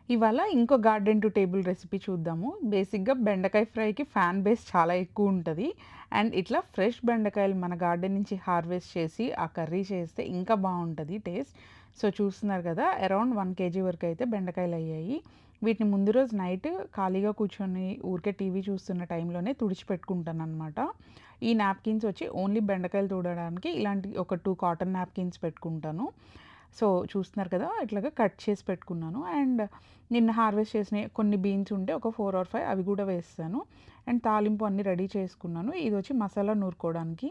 ఇవాళ ఇంకో garden to table recipe చూద్దాము. బేసిక్‌గా బెండకాయ ఫ్రైకి ఫ్యాన్ బేస్ చాలా ఎక్కువుంటది. అండ్ ఇట్లా ఫ్రెష్ బెండకాయలు మన గార్డెన్ నుంచి హార్వెస్ట్ చేసి, ఆ కర్రీ చేస్తే ఇంకా బావుంటది టేస్ట్. సో, చూస్తున్నారు కదా! అరౌండ్ 1 కేజీ వరకైతే బెండకాయలయ్యాయి. వీటిని ముందు రోజు నైట్ ఖాళీగా కూర్చొని ఊరికే టీవీ చూస్తున్న టైంలోనే తుడిచిపెట్టుకుంటాననమాట. ఈ నాప్కిన్స్ వచ్చి ఓన్లీ బెండకాయలు తుడవడానికి ఇలాంటి ఒక 2 కాటన్ నాప్కిన్స్ పెట్టుకుంటాను. సో, చూస్తున్నారు కదా! ఇట్లాగా కట్ చేసి పెట్టుకున్నాను. అండ్ నిన్న హార్వెస్ట్ చేసినయి కొన్ని బీన్స్ ఉంటే ఒక 4 ఆర్ 5 అవి గూడా వేసేసాను. అండ్ తాలింపు అన్నీ రెడీ చేసుకున్నాను. ఇదొచ్చి మసాలా నూరుకోవడానికి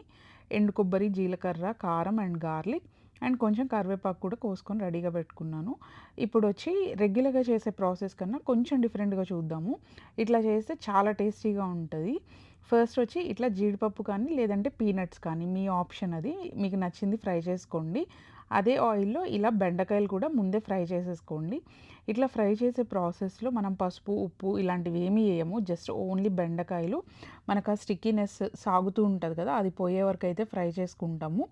ఎండు కొబ్బరి, జీలకర్ర, కారం అండ్ గార్లిక్ అండ్ కొంచెం కరివేపాకు కూడా కోసుకొని రెడీగా పెట్టుకున్నాను. ఇప్పుడొచ్చి రెగ్యులర్‌గా చేసే ప్రాసెస్ కన్నా కొంచెం డిఫరెంట్‌గా చూద్దాము. ఇట్లా చేస్తే చాలా టేస్టీగా ఉంటది. ఫస్ట్ వచ్చి ఇట్లా జీడిపప్పు కానీ, లేదంటే పీనట్స్ కానీ మీ ఆప్షన్ అది. మీకు నచ్చింది ఫ్రై చేసుకోండి. అదే ఆయిల్‌లో ఇలా బెండకాయలు కూడా ముందే ఫ్రై చేసేసుకోండి. ఇట్లా ఫ్రై చేసే ప్రాసెస్‌లో మనం పసుపు, ఉప్పు ఇలాంటివి ఏమి ఎయము. జస్ట్ ఓన్లీ బెండకాయలు మనకు ఆ స్టిక్కీనెస్ సాగుతూ ఉంటది కదా! అది పోయే వరకైతే ఫ్రై చేసుకుంటాము.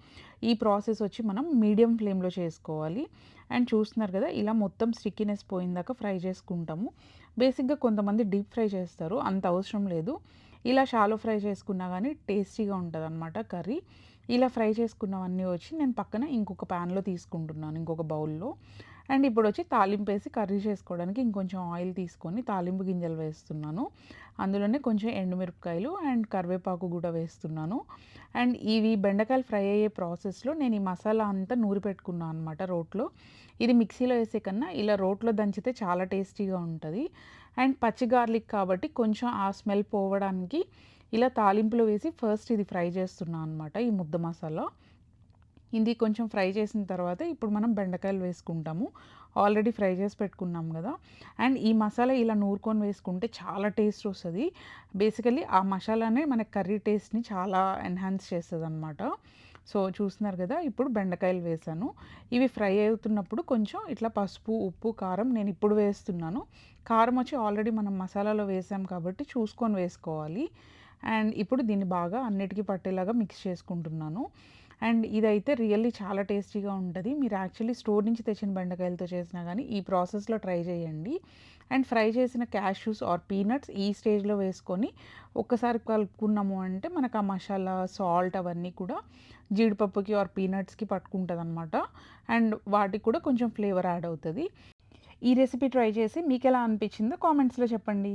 ఈ ప్రాసెస్ వచ్చి మనం మీడియం ఫ్లేమ్‌లో చేసుకోవాలి. అండ్ చూస్తున్నారు కదా! ఇలా మొత్తం స్టిక్కీనెస్ పోయిందాకా ఫ్రై చేసుకుంటాము. బేసిక్‌గా కొంతమంది డీప్ ఫ్రై చేస్తారు. అంత అవసరం లేదు. ఇలా షాలో ఫ్రై చేసుకున్నా గానీ టేస్టీగా ఉంటదనమాట కర్రీ. ఇలా ఫ్రై చేసుకున్నవన్నీ వచ్చి నేను పక్కన ఇంకొక ప్యాన్‌లో తీసుకుంటున్నాను. ఇంకొక బౌల్‌లో. అండ్ ఇప్పుడొచ్చి తాలింపేసి కర్రీ చేసుకోవడానికి ఇంకొంచెం ఆయిల్ తీసుకొని తాలింపు గింజలు వేస్తున్నాను. అందులోనే కొంచెం ఎండుమిరపకాయలు అండ్ కరివేపాకు గూడా వేస్తున్నాను. అండ్ ఇవి బెండకాయలు ఫ్రై అయ్యే ప్రాసెస్‌లో నేను ఈ మసాలా అంతా నూరి పెట్టుకున్నా అనమాట రోట్లో. ఇది మిక్సీలో ఏసే కన్నా ఇలా రోట్లో దంచితే చాలా టేస్టీగా ఉంటది. అండ్ పచ్చి గార్లిక్ కాబట్టి కొంచెం ఆ స్మెల్ పోవడానికి ఇలా తాలింపులో వేసి ఫస్ట్ ఇది ఫ్రై చేస్తున్నా అనమాట ఈ ముద్ద మసాలా. ఇది కొంచెం ఫ్రై చేసిన తర్వాత ఇప్పుడు మనం బెండకాయలు వేసుకుంటాము. ఆల్రెడీ ఫ్రై చేసి పెట్టుకున్నాం గదా! అండ్ ఈ మసాలా ఇలా నూరుకొని వేసుకుంటే చాలా టేస్ట్ వస్తది. బేసికల్లీ ఆ మసాలానే మన కర్రీ టేస్ట్‌ని చాలా ఎన్హాన్స్ చేస్తదనమాట. సో, చూస్తున్నారు గదా! ఇప్పుడు బెండకాయలు వేశాను. ఇవి ఫ్రై అవుతున్నప్పుడు కొంచెం ఇట్లా పసుపు, ఉప్పు, కారం నేనిప్పుడు వేస్తున్నాను. కారం వచ్చి ఆల్రెడీ మనం మసాలాలో వేసాం కాబట్టి చూసుకొని వేసుకోవాలి. అండ్ ఇప్పుడు దీన్ని బాగా అన్నిటికి పట్టేలాగా మిక్స్ చేసుకుంటున్నాను. అండ్ ఇదైతే రియల్లీ చాలా టేస్టీగా ఉంటది. మీరు యాక్చువల్లీ స్టోర్ నుంచి తెచ్చిన బెండకాయలతో చేసినా గానీ ఈ ప్రాసెస్‌లో ట్రై చేయండి. అండ్ ఫ్రై చేసిన క్యాష్యూస్ ఆర్ పీనట్స్ ఈ స్టేజ్‌లో వేసుకొని ఒక్కసారి కలుపుకున్నాము అంటే మనకు ఆ మసాలా, సాల్ట్ అవన్నీ కూడా జీడిపప్పుకి ఆర్ పీనట్స్‌కి పట్టుకుంటదనమాట. అండ్ వాటికి కూడా కొంచెం ఫ్లేవర్ యాడ్ అవుతది. ఈ రెసిపీ ట్రై చేసి మీకెలా అనిపించిందో కామెంట్స్‌లో చెప్పండి.